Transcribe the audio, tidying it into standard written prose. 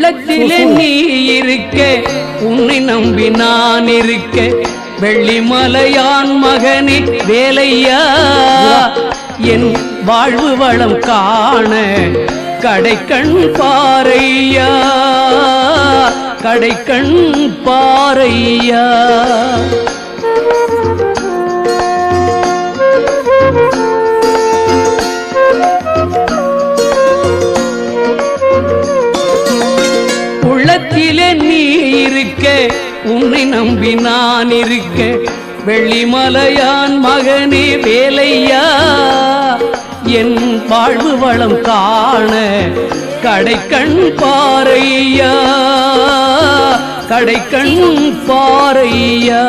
உள்ளத்திலே நீ இருக்க உன்னை நம்பி நான் இருக்க வெள்ளிமலையான் மகனே வேலையா என் வாழ்வு வளம் காண கடைக்கண் பாரையா கடைக்கண் பாரையா உள்ளத்திலே நீ இருக்க உன்னை நம்பி நான் இருக்க வெள்ளிமலையான் மகனே வேலையா என் வாழ்வு வளம் காண கடைக்கண் பாரையா கடைக்கண் பாரையா